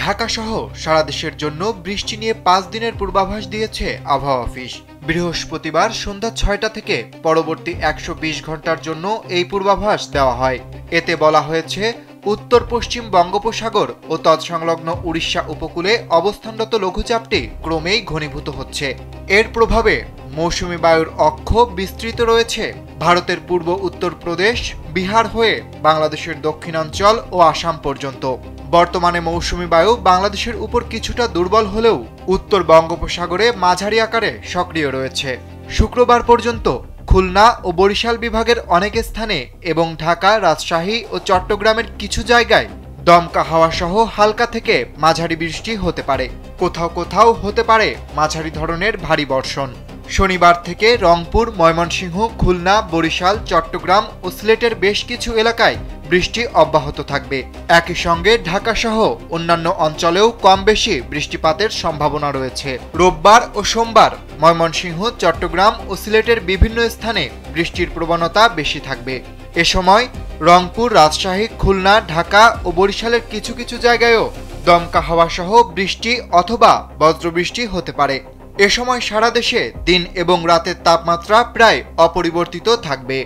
ঢাকা সহ সারা দেশের জন্য বৃষ্টি নিয়ে 5 দিনের পূর্বাভাস দিয়েছে আবহাওয়া অফিস। বৃহস্পতিবার সন্ধ্যা 6টা থেকে পরবর্তী 120 ঘন্টার জন্য এই পূর্বাভাস দেওয়া হয়। এতে বলা হয়েছে, উত্তর পশ্চিম বঙ্গোপসাগর ও তৎসংলগ্ন উড়িষ্যা উপকূলে অবস্থানরত লঘুচাপটি ক্রমেই ঘনীভূত হচ্ছে। এর প্রভাবে মৌসুমী বায়ুর অক্ষ বিস্তৃত রয়েছে ভারতের পূর্ব উত্তরপ্রদেশ, বিহার হয়ে বাংলাদেশের দক্ষিণাঞ্চল ও আসাম পর্যন্ত। বর্তমানে মৌসুমী বায়ু বাংলাদেশের উপর কিছুটা দুর্বল হলেও উত্তর বঙ্গোপসাগরে মাঝারি আকারে সক্রিয় রয়েছে। শুক্রবার পর্যন্ত খুলনা ও বরিশাল বিভাগের অনেক স্থানে এবং ঢাকা, রাজশাহী ও চট্টগ্রামের কিছু জায়গায় দমকা হাওয়া সহ হালকা থেকে মাঝারি বৃষ্টি হতে পারে। কোথাও কোথাও হতে পারে মাঝারি ধরনের ভারী বর্ষণ। শনিবার থেকে রংপুর, ময়মনসিংহ, খুলনা, বরিশাল, চট্টগ্রাম ও সিলেটের বেশ কিছু এলাকায় বৃষ্টি অব্যাহত থাকবে। একই সঙ্গে ঢাকা সহ অন্যান্য অঞ্চলেও কম বেশি বৃষ্টিপাতের সম্ভাবনা রয়েছে। রোববার ও সোমবার ময়মনসিংহ, চট্টগ্রাম ও সিলেটের বিভিন্ন স্থানে বৃষ্টির প্রবণতা বেশি থাকবে। এ সময় রংপুর, রাজশাহী, খুলনা, ঢাকা ও বরিশালের কিছু কিছু জায়গায়ও দমকা হাওয়া সহ বৃষ্টি অথবা বজ্রবৃষ্টি হতে পারে। এ সময় সারা দেশে দিন এবং রাতের তাপমাত্রা প্রায় অপরিবর্তিত থাকবে।